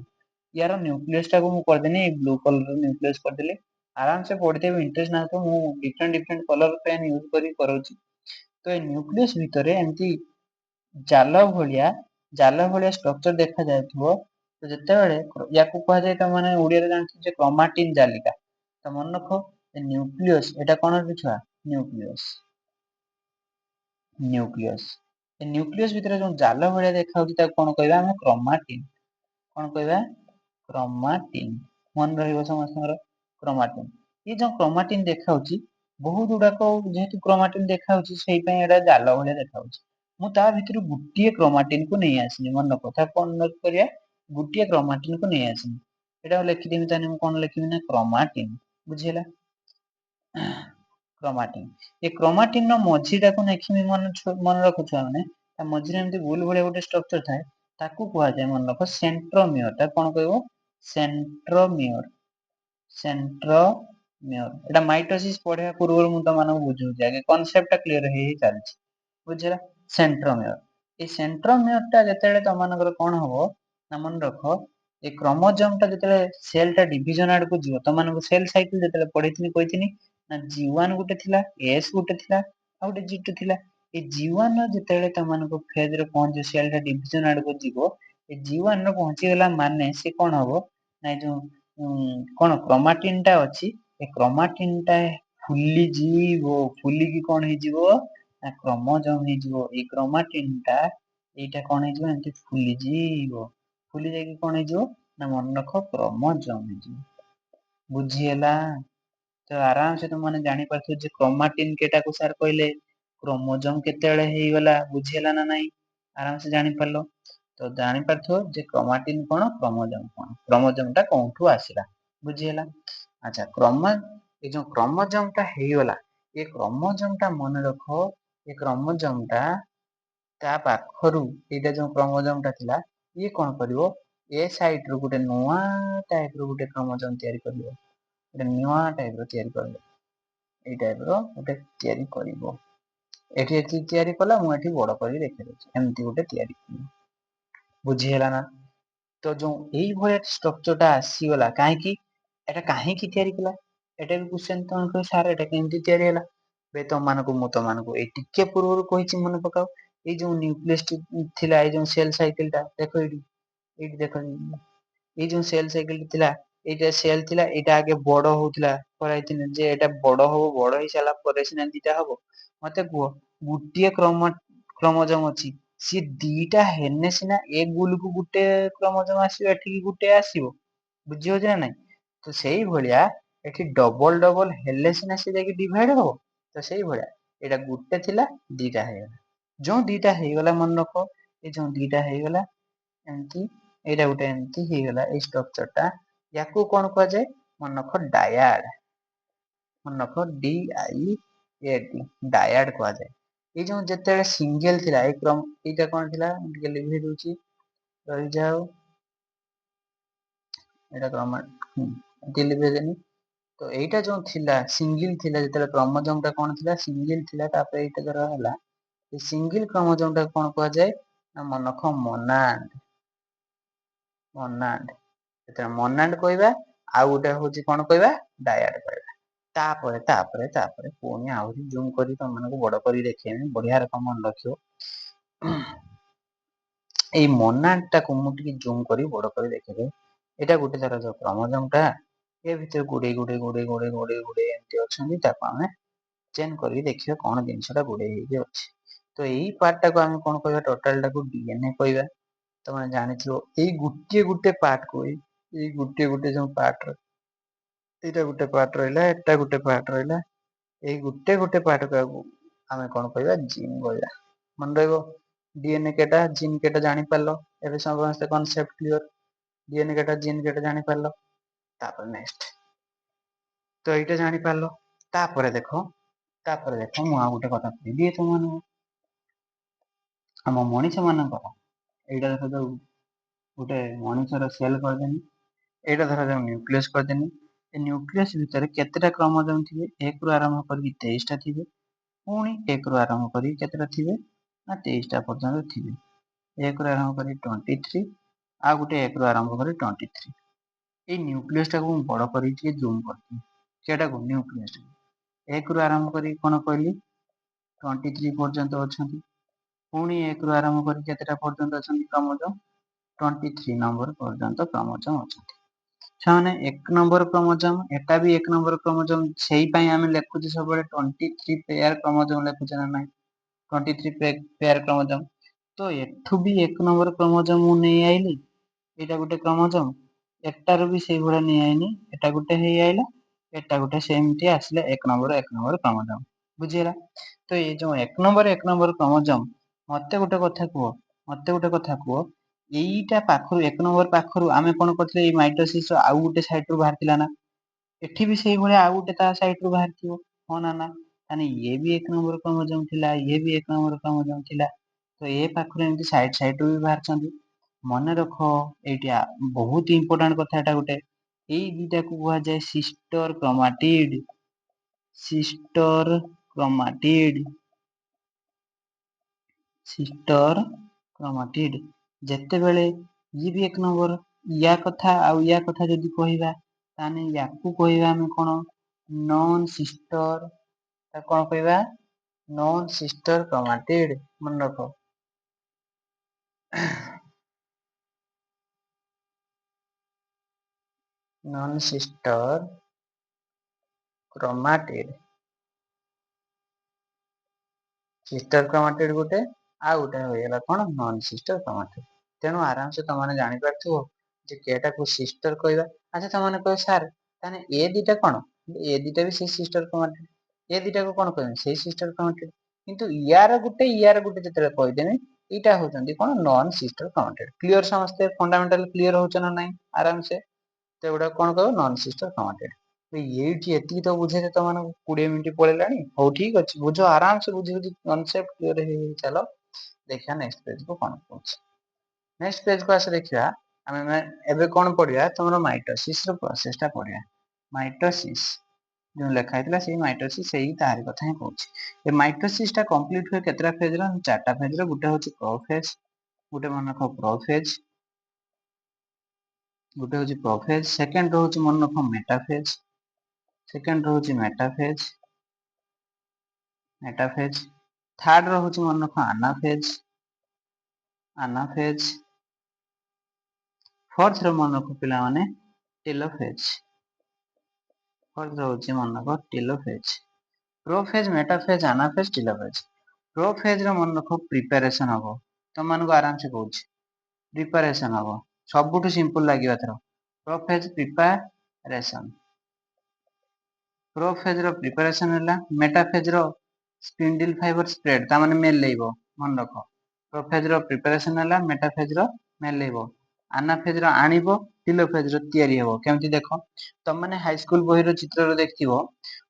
ୟାର ନ୍ୟୁକ୍ଲିୟସ ଟାକୁ ମୁଁ କରିଦେଲି ବ୍ଲୁ କଲର ନ୍ୟୁକ୍ଲିୟସ କରିଦେଲି। ଆରାମ ସେ ପଢିଦେବେ ଇଣ୍ଟରେଷ୍ଟ ନଥିବ, ମୁଁ ଡିଫରେଣ୍ଟ କଲର ପେନ୍ ୟୁଜ କରି କରଉଛି। ତ ଏ ନ୍ୟୁକ୍ଲିୟସ ଭିତରେ ଏମିତି ଜାଲ ଭଳିଆ ଷ୍ଟ୍ରକ୍ଚର ଦେଖା ଯାଉଥିବ। ତ ଯେତେବେଳେ ୟାକୁ କୁହାଯାଏ ତ ମାନେ ଓଡିଆରେ ଜାଣିଛ କ୍ରୋମାଟିନ ଜାଲିକା। ତ ମନେ ରଖ ନ୍ୟୁକ୍ଲିୟସ ଏଇଟା କଣ ରେ ଛୁଆ ନ୍ୟୁକ୍ଲିୟସ। ନ୍ୟୁକ୍ଲିୟସ ଭିତରେ ଯୋଉ ଜାଲ ଭଳିଆ ଦେଖାଯାଉଛି ତାକୁ କଣ କହିବା ଆମେ କ୍ରୋମାଟିନ୍। କଣ କହିବା କ୍ରୋମାଟିନ୍। ମନେ ରହିବ ସମସ୍ତଙ୍କର କ୍ରୋମାଟିନ୍। ଏଇ ଯୋଉ କ୍ରୋମାଟିନ୍ ଦେଖାଉଛି ବହୁତ ଗୁଡାକ ଯେହେତୁ କ୍ରୋମାଟିନ୍ ଦେଖାଯାଉଛି ସେଇ ପାଇଁ ଏଇଟା ଜାଲ ଭଳିଆ ଦେଖାଯାଉଛି। ମୁଁ ତା ଭିତରୁ ଗୋଟିଏ କ୍ରୋମାଟିନ୍ କୁ ନେଇ ଆସିଲି, ମନେ କଥା କଣ ନୋଟ କରିବା ଗୋଟିଏ କ୍ରୋମାଟିନ୍ କୁ ନେଇ ଆସିଲି। ଏଇଟା ଲେଖିଦେବି ତାହେଲେ ମୁଁ କଣ ଲେଖିବି ନା କ୍ରୋମାଟିନ୍, ବୁଝିହେଲା। କ୍ରୋମାଟିନ୍, ଏ କ୍ରୋମାଟିନ୍ ର ମଝି ଟାକୁ ମନେ ରଖୁଛ ମାନେ ତା ମଝିରେ ଏମିତି ବୁଲ ଭଳିଆ ଗୋଟେ ଷ୍ଟ୍ରକ୍ଚର ଥାଏ। ତାକୁ କୁହାଯାଏ ମନେ ରଖ ସେଣ୍ଟ୍ରୋମିୟର। ତାକୁ କଣ କହିବ? ସେଣ୍ଟ୍ରୋମିୟର। ସେଣ୍ଟ୍ରୋମିୟର। ଏଟା ମାଇଟୋସିସ୍ ପଢିବା ପୂର୍ବରୁ ମୁଁ ତମମାନଙ୍କୁ ବୁଝଉଛି, ଆগে କନସେପ୍ଟଟା କ୍ଲିୟର ହେଇ ଚାଲିଛି, ବୁଝିଲା? ସେଣ୍ଟ୍ରୋମିୟର। এই ସେଣ୍ଟ୍ରୋମିୟରଟା ଯେତେବେଳେ ତମମାନଙ୍କର କଣ ହବ ନା ମନେ ରଖ, ଏ କ୍ରୋମୋଜୋମଟା ଯେତେବେଳେ ସେଲଟା ଡିଭିଜନ ଆଡକୁ ଯିବ, ତମମାନଙ୍କୁ ସେଲ ସାଇକେଲ ଯେତେବେଳେ ପଢେଇଥିଲି କହିଥିଲି ନା G1 ଗୋଟେ ଥିଲା, S ଗୋଟେ ଥିଲା, ଆଉ ଗୋଟେ G2 ଥିଲା। ଏ G1 ଯେତେବେଳେ ତମମାନଙ୍କ ଫେଜରେ ପହଞ୍ଚିବ, ସେଲଟା ଡିଭିଜନ ଆଡକୁ ଯିବ, ଏ G1 ର ପହଞ୍ଚିଗଲା ମାନେ ସେ କଣ ହବ ନା ଏ ଯୋଉ କଣ କ୍ରୋମାଟିନ୍ ଟା ଅଛି, ଏ କ୍ରୋମାଟିନ୍ ଟା ଫୁଲିଯିବ। ଫୁଲିକି କଣ ହେଇଯିବ ନା କ୍ରୋମୋଜୋମ ହେଇଯିବ। ଏଇ କ୍ରୋମାଟିନ୍ ଟା ଏଇଟା କଣ ହେଇଯିବ, ଏମିତି ଫୁଲିଯିବ। ଫୁଲି ଯାଇକି କଣ ହେଇଯିବ ନା ମନେ ରଖ କ୍ରୋମୋଜୋମ ହେଇଯିବ। ବୁଝିହେଲା? ତ ଆରାମସେ ତମମାନେ ଜାଣିପାରୁଥିବ ଯେ କ୍ରୋମାଟିନ୍ କେଟାକୁ ସାର୍ କହିଲେ, କ୍ରୋମୋଜୋମ କେତେବେଳେ ହେଇଗଲା। ବୁଝିହେଲା ନା ନାଇଁ? ଆରାମସେ ଜାଣିପାରିଲ। ତ ଜାଣିପାରୁଥିବ ଯେ କ୍ରୋମାଟିନ୍ କଣ, କ୍ରୋମୋଜୋମ କଣ, କ୍ରୋମୋଜୋମ ଟା କୋଉଠୁ ଆସିଲା। ବୁଝିହେଲା? ଆଚ୍ଛା, ଏ ଯୋଉ କ୍ରୋମୋଜୋମ ଟା ହେଇଗଲା, ଏ କ୍ରୋମୋଜୋମ ଟା ମନେ ରଖ, ଏ କ୍ରୋମୋଜୋମ ଟା ତା ପାଖରୁ ଏଇଟା ଯୋଉ କ୍ରୋମୋଜୋମ ଟା ଥିଲା, ଇଏ କଣ କରିବ, ଏ ସାଇଡ ରୁ ଗୋଟେ ନୂଆ ଟାଇପ ର ଗୋଟେ କ୍ରୋମୋଜୋମ ତିଆରି କରିବ। ଗୋଟେ ନୂଆ ଟାଇପ ର ତିଆରି କରିବ। ଏଇ ଟାଇପ ର ଗୋଟେ ତିଆରି କରିବ। ଏଠି ଏଠି ତିଆରି କଲା, ମୁଁ ଏଠି ବଡ କରି ଦେଖେଇଦେଉଛି, ଏମିତି ଗୋଟେ ତିଆରି କରିବ। ବୁଝିହେଲା ନା? ତ ଯୋଉ ଏଇଭଳିଆ ଷ୍ଟ୍ରକ୍ଚର ଟା ଆସିଗଲା, କାହିଁକି ଏଟା କାହିଁକି ତିଆରି କଲା, ଏଟା ବି କ୍ୱେଶ୍ଚନ ତମେ କହିବ ସାର୍ ଏଟା କେମିତି ତିଆରି ହେଲା। ମୁଁ ତମମାନଙ୍କୁ ଏଇ ଟିକେ ପୂର୍ବରୁ କହିଛି, ମନେ ପକାଅ। ଏଇ ଯୋଉ ନ୍ୟୁକ୍ଲିୟସ ଥିଲା, ଏଇ ଯୋଉ ସେଲ ସାଇକେଲ ଟା ଦେଖ ଏଇଠି, ଏଇଠି ଦେଖ, ଏଇ ଯୋଉ ସେଲ ସାଇକେଲ ଥିଲା, ଏଇଟା ସେଲ ଥିଲା, ଏଇଟା ଆଗେ ବଡ ହଉଥିଲା। କରାଇଥିଲେ ଯେ ଏଇଟା ବଡ ହବ, ବଡ ହେଇ ସାରିଲା ପରେ ସିନା ଦିଟା ହବ। ମତେ କୁହ, ଗୋଟିଏ କ୍ରୋମୋଜୋମ ଅଛି, ସିଏ ଦିଟା ହେନେ ସିନା ଏ ଗୁଲକୁ ଗୋଟେ କ୍ରୋମୋଜୋମ ଆସିବ, ଏଠିକି ଗୋଟେ ଆସିବ। ବୁଝି ହଉଛି ନା ନାଇଁ? ତ ସେଇ ଭଳିଆ ଏଠି ଡବଲ ଡବଲ ହେଲେ ସିନା ସେ ଯାଇକି ଡିଭାଇଡ ହବ। ତ ସେଇଭଳିଆ ଏଇଟା ଗୋଟେ ଥିଲା, ଦିଟା ହେଇଗଲା। ଯୋଉ ଦିଟା ହେଇଗଲା ମନେ ରଖ, ଏ ଯୋଉ ଦିଟା ହେଇଗଲା ଏମିତି, ଏଇଟା ଗୋଟେ ଏମିତି ହେଇଗଲା। ଏଇ ଷ୍ଟ୍ରକ୍ଚର ଟା, ୟାକୁ କଣ କୁହାଯାଏ ମନେ ରଖ, ଡାୟାଡ। ମନେ ରଖ, DIAD, ଡାୟାଡ କୁହାଯାଏ। ଏଇ ଯୋଉ ଯେତେବେଳେ ସିଙ୍ଗେଲ ଥିଲା, ଏଇଟା କଣ ଥିଲା, ମୁଁ ଟିକେ ଲିଭେଇ ଦଉଛି, ରହିଯାଉ। ଏଇଟା ଟିକେ ଲିଭେଇ ଦେନି। ତ ଏଇଟା ଯୋଉ ଥିଲା, ସିଙ୍ଗଲ ଥିଲା, ଯେତେବେଳେ କ୍ରୋମୋଜୋମ ଟା କଣ ଥିଲା, ସିଙ୍ଗଲ ଥିଲା। ତାପରେ ଏଇଟା ଧର ହେଲା, ଏ ସିଙ୍ଗଲ କ୍ରୋମୋଜୋମ ଟାକୁ କଣ କୁହାଯାଏ ନା ମନେ ରଖ, ମୋନାଡ। ମୋନାଡ। ଯେତେବେଳେ ମୋନାଡ କହିବା, ଆଉ ଗୋଟେ ହଉଛି କଣ କହିବା, ଡାୟାଡ କହିବା। ତାପରେ ପୁଣି ଆହୁରି ଜୁମ କରି ତମମାନଙ୍କୁ ବଡ କରି ଦେଖେଇବି, ବଢିଆ ରକମ ମନେ ରଖିବ। ଏଇ ମୋନାଡ ଟାକୁ ମୁଁ ଟିକେ ଜୁମ କରି ବଡ କରି ଦେଖେଇଦେବି। ଏଇଟା ଗୋଟେ ତାର ଯୋଉ କ୍ରୋମୋଜୋମ ଟା, ଏ ଭିତରେ ଗୁଡେଇ ଏମିତି ଅଛନ୍ତି। ତାକୁ ଆମେ ଚେନ୍ କରିକି ଦେଖିବା କଣ ଜିନିଷ ଟା ଗୁଡେଇ ହେଇକି ଅଛି। ତ ଏଇ ପାର୍ଟ ଟାକୁ ଆମେ କଣ କହିବା, ଟୋଟାଲ ଟାକୁ DNA କହିବା। ତମେ ଜାଣିଥିବ, ଏଇ ଗୋଟିଏ ଗୋଟେ ପାର୍ଟ କୁ, ଏଇ ଗୋଟିଏ ଗୋଟେ ଯୋଉ ପାର୍ଟ, ଏଇଟା ଗୋଟେ ପାର୍ଟ ରହିଲା, ଏଟା ଗୋଟେ ପାର୍ଟ ରହିଲା, ଏଇ ଗୋଟେ ଗୋଟେ ପାର୍ଟ କୁ ଆମେ କଣ କହିବା, ଜିନ୍ କହିବା। ମନେ ରହିବ, DNA କେଟା, ଜିନ୍ କେଟା ଜାଣିପାରିଲ। ଏବେ ସମସ୍ତେ କନସେପ୍ଟ କ୍ଲିୟର। DNA କେଟା, ଜିନ୍ କେଟା ଜାଣିପାରିଲ। ତାପରେ ନେକ୍ସଟ, ତ ଏଇଟା ଜାଣିପାରିଲ। ତାପରେ ଦେଖ ମୁଁ ଆଉ ଗୋଟେ କଥା କହିବି ତମମାନଙ୍କୁ। ଆମ ମଣିଷ ମାନଙ୍କର, ଏଇଟା ଦେଖ, ଯୋଉ ଗୋଟେ ମଣିଷର ସେଲ କରିଦେନି, ଏଇଟା ଧର ଯୋଉ ନ୍ୟୁକ୍ଲିୟସ କରିଦେନି। ଏ ନ୍ୟୁକ୍ଲିୟସ ଭିତରେ କେତେଟା କ୍ରୋମୋଜୋମ ଥିବେ, 1 ରୁ ଆରମ୍ଭ କରିକି 23 ଟା ଥିବେ। ପୁଣି 1 ରୁ ଆରମ୍ଭ କରି କେତେଟା ଥିବେ ନା 23 ଟା ପର୍ଯ୍ୟନ୍ତ ଥିବେ। 1 ରୁ ଆରମ୍ଭ କରି 23, ଆଉ ଗୋଟେ 1 ରୁ ଆରମ୍ଭ କରି 23। ଏଇ ନ୍ୟୁକ୍ଲିୟସ ଟାକୁ ମୁଁ ବଡ କରି ଟିକେ ଜୁମ କରିଥିଲି, ସେଟାକୁ ନ୍ୟୁକ୍ଲିୟସ 1 ରୁ ଆରମ୍ଭ କରି କଣ କହିଲି, 23 ପର୍ଯ୍ୟନ୍ତ ଅଛନ୍ତି। ପୁଣି 1 ରୁ ଆରମ୍ଭ କରି କେତେଟା ପର୍ଯ୍ୟନ୍ତ ଅଛନ୍ତି କ୍ରୋମୋଜୋମ, 23 ନମ୍ବର ପର୍ଯ୍ୟନ୍ତ କ୍ରୋମୋଜୋମ ଅଛନ୍ତି। ଛୁଆମାନେ, 1 ନମ୍ବର କ୍ରୋମୋଜୋମ, ଏଟା ବି 1 ନମ୍ବର କ୍ରୋମୋଜୋମ। ସେଇ ପାଇଁ ଆମେ ଲେଖୁଛୁ ସବୁବେଳେ 23 ପେୟାର କ୍ରୋମୋଜୋମ ଲେଖୁଛେ ନା ନାଇଁ, 23 ପେୟାର କ୍ରୋମୋଜୋମ। ତ ଏଠୁ ବି 1 ନମ୍ବର କ୍ରୋମୋଜୋମ ମୁଁ ନେଇ ଆଇଲି, ଏଇଟା ଗୋଟେ କ୍ରୋମୋଜୋମ। ଏଟାରୁ ବି ସେଇଭଳିଆ ନେଇ ଆଇନି, ଏଟା ଗୋଟେ ହେଇ ଆଇଲା, ଏଟା ଗୋଟେ ସେମିତି ଆସିଲା, 1 ନମ୍ବର କ୍ରୋମୋଜୋମ। ବୁଝିହେଲା? ତ ଏଇ ଯୋଉ 1 ନମ୍ବର କ୍ରୋମୋଜୋମ, ମତେ ଗୋଟେ କଥା କୁହ, ଏଇଟା ପାଖରୁ, 1 ନମ୍ବର ପାଖରୁ ଆମେ କଣ କରିଥିଲେ, ଏଇ ମାଇଟୋସିସ ର ଆଉ ଗୋଟେ ସାଇଟ ରୁ ବାହାରିଥିଲା ନା। ଏଠି ବି ସେଇଭଳିଆ ଆଉ ଗୋଟେ ତା ସାଇଟ ରୁ ବାହାରିଥିବ, ହଁ ନା ନା? ତାହେଲେ ଇଏ ବି 1 ନମ୍ବର କ୍ରୋମୋଜୋମ ଥିଲା, ଇଏ ବି 1 ନମ୍ବର କ୍ରୋମୋଜୋମ ଥିଲା। ତ ଏ ପାଖରୁ ଏମିତି ସାଇଟ ରୁ ବି ବାହାରିଛନ୍ତି। ମନେ ରଖ ଏଇଟା ବହୁତ ଇମ୍ପୋର୍ଟାଣ୍ଟ କଥା, ଏଟା ଗୋଟେ। ଏଇ ଦିଟାକୁ କୁହାଯାଏ sister chromatid. Sister chromatid, sister chromatid. ଯେତେବେଳେ ଇଏ ବି ଏକ ନମ୍ବର, ୟା କଥା ଆଉ ୟା କଥା ଯଦି କହିବା ତାହେଲେ ୟାକୁ କହିବା ଆମେ କଣ? Non sister. ତାକୁ କଣ କହିବା? Non sister chromatid. ମନେ ରଖ। Non sister chromatid. Sister chromatid ଗୋଟେ, ଆଉ ଗୋଟେ ହେଇଗଲା କଣ? Non sister chromatid. ତେଣୁ ଆରାମସେ ତମମାନେ ଜାଣିପାରୁଥିବ ଯେ କେଟାକୁ ସିଷ୍ଟର କହିବା। ଆଚ୍ଛା ତମମାନେ କହିବ ସାର୍ ତାହେଲେ ଏ ଦିଟା କଣ? ଏ ଦିଟା ବି ସେଇ ସିଷ୍ଟର କ୍ରୋମାଟିଡ। ଏ ଦିଟାକୁ କଣ କହିବେ? ସେଇ ସିଷ୍ଟର କ୍ରୋମାଟିଡ। କିନ୍ତୁ ୟାର ଗୋଟେ ଯେତେବେଳେ କହିଦେମି, ଏଇଟା ହଉଛନ୍ତି କଣ? Non sister chromatid. କ୍ଲିୟର? ସମସ୍ତେ ଫଣ୍ଡାମେଣ୍ଟାଲ କ୍ଲିୟର ହଉଛ ନା ନାଇଁ? ଆରାମସେ ତ ଏଗୁଡା କଣ କହିବ? Non sister chromatid. ଏଇଠି ଏତିକି ତ ବୁଝେଇଲେ ତମମାନଙ୍କୁ 20 ମିନିଟ୍ ପଳେଇଲାଣି। ହଉ ଠିକ ଅଛି, ବୁଝ ଆରାମସେ ବୁଝି ବୁଝି କନସେପ୍ଟ କ୍ଲିୟର ହେଇ ଚାଲ। ଦେଖିବା ନେକ୍ସଟ ପେଜକୁ କଣ କହୁଛି। ନେକ୍ସଟ ପେଜକୁ ଆସ ଦେଖିବା। ଆମେ ଏବେ କଣ ପଢିବା? ତମର ମାଇଟୋସିସ ର ପ୍ରୋସେସ ଟା ପଢିବା। ମାଇଟୋସିସ ଯୋଉ ଲେଖା ହେଇଥିଲା ସେଇ ମାଇଟୋସିସ, ସେଇ ତାରି କଥା ହିଁ କହୁଛି। ଏ ମାଇଟୋସିସ ଟା କମ୍ପ୍ଲିଟ ହୁଏ କେତେଟା ଫେଜରେ? 4ଟା ଫେଜରେ। ଗୋଟେ ହଉଛି ପ୍ରୋଫେଜ, ଗୋଟେ ମନେ ରଖ ପ୍ରୋଫେଜ, ଗୋଟେ ହଉଛି ପ୍ରୋଫେଜ। ସେକେଣ୍ଡ ରହୁଛି ମନେ ରଖ ମେଟାଫେଜ, ସେକେଣ୍ଡ ରହୁଛି ମେଟାଫେଜ, ମେଟାଫେଜ। ଥାର୍ଡ ରହୁଛି ମନେ ରଖ ଆନାଫେଜ, ଆନାଫେଜ। ଫୋର୍ଥ ର ମନେ ରଖ ପିଲାମାନେ ଟେଲୋଫେଜ, ଫୋର୍ଥ ରହୁଛି ମନେ ରଖ ଟେଲୋଫେଜ। ପ୍ରୋଫେଜ, ମେଟାଫେଜ, ଆନାଫେଜ, ଟେଲୋଫେଜ। ପ୍ରୋଫେଜ ର ମନେ ରଖ ପ୍ରିପାରେସନ ହବ। ତମମାନଙ୍କୁ ଆରାମସେ କହୁଛି ପ୍ରିପାରେସନ ହବ। ସବୁଠୁ ସିମ୍ପଲ ଲାଗିବ ଏଥର। ପ୍ରୋଫେଜ ପ୍ରିପାରେସନ। ପ୍ରୋଫେଜ ର ପ୍ରିପାରେସନ ହେଲା। ମେଟାଫେଜ ର ସ୍ପିଣ୍ଡଲ ଫାଇବର ସ୍ପ୍ରେଡ, ତା ମାନେ ମେଲେଇବ। ମନେ ରଖ ପ୍ରୋଫେଜ ର ପ୍ରିପାରେସନ ହେଲା, ମେଟାଫେଜ ର ମେଲେଇବ। ଆନାଫେଜ ର ଆଣିବ, ଟିଲୋଫେଜ ର ତିଆରି ହବ। କେମିତି ଦେଖ, ତମମାନେ ହାଇସ୍କୁଲ ବହିର ଚିତ୍ରରେ ଦେଖିଥିବ।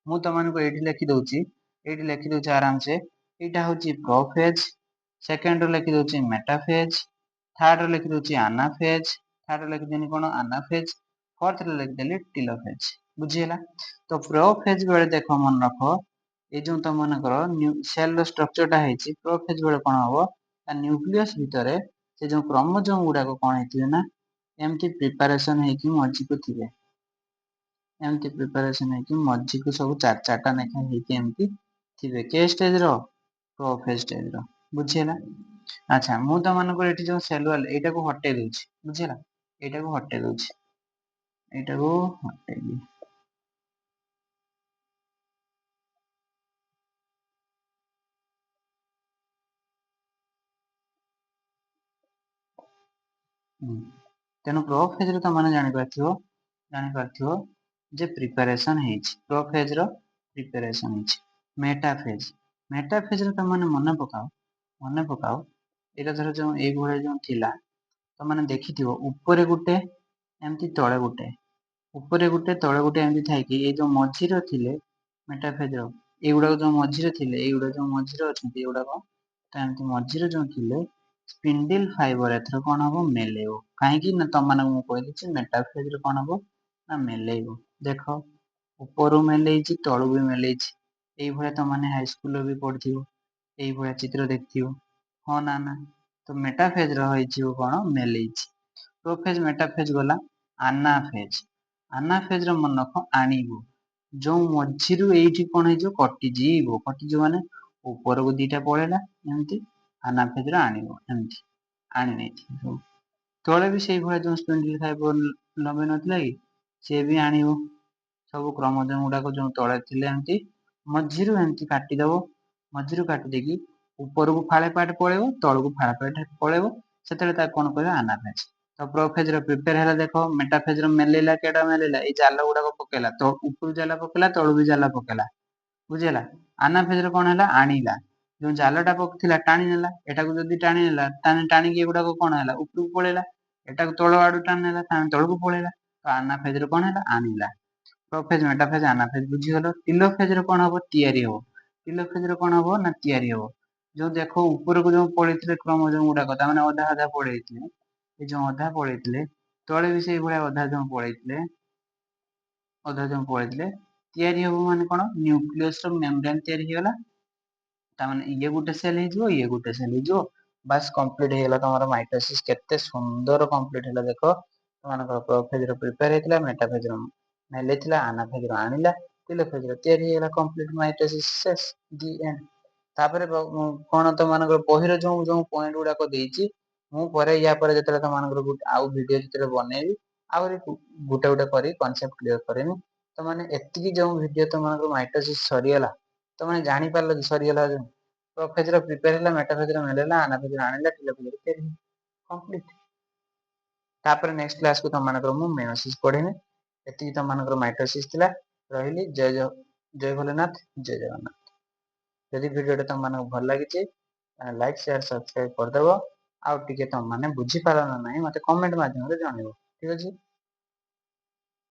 ମୁଁ ତମମାନଙ୍କୁ ଏଇଠି ଲେଖି ଦଉଛି, ଏଇଠି ଲେଖି ଦଉଛି ଆରାମସେ। ଏଇଟା ହଉଛି ପ୍ରୋଫେଜ, ସେକେଣ୍ଡ ର ଲେଖି ଦଉଛି ମେଟାଫେଜ, ଥାର୍ଡ ରେ ଲେଖି ଦଉଛି ଆନାଫେଜ, ଥାର୍ଡ ରେ ଲେଖିଦେଲି କଣ? ଆନାଫେଜ। ଫୋର୍ଥ ରେ ଲେଖିଦେଲି ଟିଲୋଫେଜ। ବୁଝିହେଲା? ତ ପ୍ରୋଫେଜ ବେଳେ ଦେଖ, ମନେ ରଖ ଏଇ ଯୋଉ ତମ ମାନଙ୍କର ସେଲ ର ଷ୍ଟ୍ରକ୍ଚର ଟା ହେଇଛି, ପ୍ରୋଫେଜ ବେଳେ କଣ ହବ? ତା ନ୍ୟୁକ୍ଲିୟସ ଭିତରେ ସେ ଯୋଉ କ୍ରୋମୋଜୋମ ଗୁଡାକ କଣ ହେଇଥିବେ ନା, ଏମିତି ପ୍ରିପାରେସନ ହେଇକି ମଝିକୁ ଥିବେ। ଏମିତି ପ୍ରିପାରେସନ ହେଇକି ମଝିକୁ ସବୁ 4ଟା ଲେଖା ହେଇକି ଏମିତି ଥିବେ। କେ ଷ୍ଟେଜ ର? ପ୍ରୋଫେଜ ଷ୍ଟେଜ ର। ବୁଝିହେଲା? ଆଚ୍ଛା, ମୁଁ ତମମାନଙ୍କର ଏଠି ଯୋଉ ସେଲ ୱାଲ ଏଇଟାକୁ ହଟେଇ ଦଉଛି। ବୁଝିହେଲା? ଏଇଟାକୁ ହଟେଇ ଦଉଛି, ଏଇଟାକୁ ହଟେଇଲି। ତେଣୁ ପ୍ରୋଫେଜ ରେ ତମମାନେ ଜାଣିପାରୁଥିବ ଯେ ପ୍ରିପାରେସନ ହେଇଛି। ପ୍ରୋଫେଜ ର ପ୍ରିପାରେସନ ହେଇଛି। ମେଟାଫେଜ, ମେଟାଫେଜ ରେ ତମମାନେ ମନେ ପକାଅ ଏଇଟା ଧର ଯୋଉ ଏଇଭଳିଆ ଯୋଉ ଥିଲା, ତମମାନେ ଦେଖିଥିବ ଉପରେ ଗୋଟେ ଏମିତି ତଳେ ଗୋଟେ, ଉପରେ ଗୋଟେ ତଳେ ଗୋଟେ ଏମିତି ଥାଇକି, ଏଇ ଯୋଉ ମଝିରେ ଥିଲେ ମେଟାଫେଜ ର, ଏଇଗୁଡାକ ଯୋଉ ମଝିରେ ଥିଲେ, ଏଇଗୁଡା ଯୋଉ ମଝିରେ ଅଛନ୍ତି ଏଇଗୁଡାକ, ତ ଏମିତି ମଝିରେ ଯୋଉ ଥିଲେ ସ୍ପିଣ୍ଡଲ ଫାଇବର ଏଥର କଣ ହବ? ମେଲେଇବ। କାହିଁକି ନା ତମମାନଙ୍କୁ ମୁଁ କହିଦେଇଛି ମେଟାଫେଜ ରେ କଣ ହବ ନା ମେଲେଇବ। ଦେଖ ଉପରୁ ମେଲେଇଛି, ତଳୁ ବି ମେଲେଇଛି। ଏଇଭଳିଆ ତମମାନେ ହାଇସ୍କୁଲରେ ବି ପଢିଥିବ, ଏଇଭଳିଆ ଚିତ୍ର ଦେଖିଥିବ। ହଁ ନା ନା? ତ ମେଟାଫେଜ ର ହେଇଯିବ କଣ? ମେଲେଇଛି। ପ୍ରୋଫେଜ ମେଟାଫେଜ ଗଲା। ଆନାଫେଜ, ଆନାଫେଜ ର ମନେ ରଖ ଆଣିବ। ଯୋଉ ମଝିରୁ ଏଇଠି କଣ ହେଇଯିବ? କଟିଯିବ। କଟିଯିବ ମାନେ ଉପରକୁ ଦିଟା ପଳେଇଲା, ଏମିତି ଆନାଫେଜ ରେ ଆଣିବ। ଏମିତି ଆଣି ନେଇଥିବ ସବୁ। ତଳେ ବି ସେଇଭଳିଆ ଯୋଉ ସ୍ପିଣ୍ଡଲ ଫାଇବର ଲମ୍ବେଇ ନଥିଲା କି, ସିଏ ବି ଆଣିବ। ସବୁ କ୍ରୋମୋଜୋମ ଗୁଡାକ ଯୋଉ ତଳେ ଥିଲେ, ଏମିତି ମଝିରୁ ଏମିତି କାଟିଦବ। ମଝିରୁ କାଟି ଦେଇକି ଉପରକୁ ଫାଳେ ପାର୍ଟ ପଳେଇବ, ତଳକୁ ଫାଳେ ପାର୍ଟ ପଳେଇବ। ସେତେବେଳେ ତାକୁ କଣ କହିବା? ଆନାଫେଜ। ତ ପ୍ରୋଫେଜ ର ପ୍ରିପେୟାର ହେଲା। ଦେଖ ମେଟାଫେଜ ର ମେଲେଇଲା, କେଟା ମେଲେଇଲା? ଏଇ ଜାଲ ଗୁଡାକ ପକେଇଲା। ତ ଉପରୁ ଜାଲ ପକେଇଲା, ତଳୁ ବି ଜାଲ ପକେଇଲା। ବୁଝିହେଲା? ଆନାଫେଜ ରେ କଣ ହେଲା? ଆଣିଲା। ଯୋଉ ଜାଲଟା ପକେଇଥିଲା ଟାଣି ନେଲା। ଏଟାକୁ ଯଦି ଟାଣି ନେଲା, ତାହେଲେ ଟାଣିକି ଏଗୁଡାକ କଣ ହେଲା? ଉପରକୁ ପଳେଇଲା। ଏଟାକୁ ତଳ ଆଡୁ ଟାଣି ନେଲା, ତାହେଲେ ତଳକୁ ପଳେଇଲା। ତ ଆନାଫେଜ ରେ କଣ ହେଲା? ଆଣିଲା। ପ୍ରୋଫେଜ, ମେଟାଫେଜ, ଆନାଫେଜ ବୁଝିଗଲ। ଟିଲୋଫେଜ ରେ କଣ ହବ? ତିଆରି ହବ। ଟିଲୋଫେଜ ରେ କଣ ହବ? ନା ତିଆରି ହବ। ଯୋଉ ଦେଖ ଉପରକୁ ଯୋଉ ପଳେଇଥିଲେ କ୍ରୋମୋଜୋମ ଗୁଡାକ, ତା ମାନେ ଅଧା ଅଧା ପଳେଇଥିଲେ, ଏ ଯୋଉ ଅଧା ପଳେଇଥିଲେ ତଳେ ବି ସେଇଭଳିଆ ଅଧା ଯୋଉ ପଳେଇଥିଲେ ତିଆରି ହବ ମାନେ କଣ ନ୍ୟୁକ୍ଲିୟସ ର ମେମ୍ବ୍ରେନ ତିଆରି ହେଇଗଲା। ତାମାନେ ଇଏ ଗୋଟେ ସେଲ ହେଇଯିବ ଇଏ ଗୋଟେ ସେଲ ହେଇଯିବ ବାସ୍ କମ୍ପ୍ଲିଟ ହେଇଗଲା ତମର ମାଇଟୋସିସ। କେତେ ସୁନ୍ଦର କମ୍ପ୍ଲିଟ ହେଲା ଦେଖ ତମମାନଙ୍କର ପ୍ରୋଫେଜ ର ପ୍ରିପେୟାର ହେଇଥିଲା, ମେଟାଫେଜ ର ମେଲେଇଥିଲା, ଆନାଫେଜ ର ଆଣିଲା, ଟିଲୋଫେଜ ର ତିଆରି ହେଇଗଲା। କମ୍ପ୍ଲିଟ ମାଇଟୋସିସ ଶେଷ, ଦି ଏଣ୍ଡ। ତାପରେ କଣ ତମମାନଙ୍କର ବହିର ଯୋଉ ଯୋଉ ପଏଣ୍ଟ ଗୁଡାକ ଦେଇଛି ମୁଁ ପରେ ୟା ପରେ ଯେତେବେଳେ ତମମାନଙ୍କର ଆଉ ଭିଡିଓ ଯେତେବେଳେ ବନେଇବି ଆହୁରି ଗୋଟେ ଗୋଟେ କରି କନସେପ୍ଟ କ୍ଲିୟର କରିମି। ତମାନେ ଏତିକି ଯୋଉ ଭିଡିଓ ତମମାନଙ୍କର ମାଇଟୋସିସ ସରିଗଲା ତମେ ଜାଣିପାରିଲ କି ସରିଗଲା ଯୋଉ ପ୍ରୋଫେଜ ର ପ୍ରିପେୟାର ହେଲା, ମେଟାଫେଜ ର ମେଲେଇଲା, ଆନାଫେଜ ର ଆଣିଲା, ଟିଲୋଫେଜ ର ତିଆରି ହେଲା, କମ୍ପ୍ଲିଟ। ତାପରେ ନେକ୍ସଟ କ୍ଲାସ କୁ ତମମାନଙ୍କର ମୁଁ ମେୟୋସିସ ପଢେଇମି। ଏତିକି ତମମାନଙ୍କର ମାଇଟୋସିସ ଥିଲା। ରହିଲି। ଜୟ ଭୋଲେନାଥ, ଜୟ ଜଗନ୍ନାଥ। ଯଦି ଭିଡିଓଟା ତମମାନଙ୍କୁ ଭଲ ଲାଗିଛି ଲାଇକ୍ ସେୟାର ସବସ୍କ୍ରାଇବ କରିଦବ। ଆଉ ଟିକେ ତମମାନେ ବୁଝିପାର ନା ନାହିଁ ମତେ କମେଣ୍ଟ ମାଧ୍ୟମରେ ଜଣେଇବ। ଠିକ ଅଛି।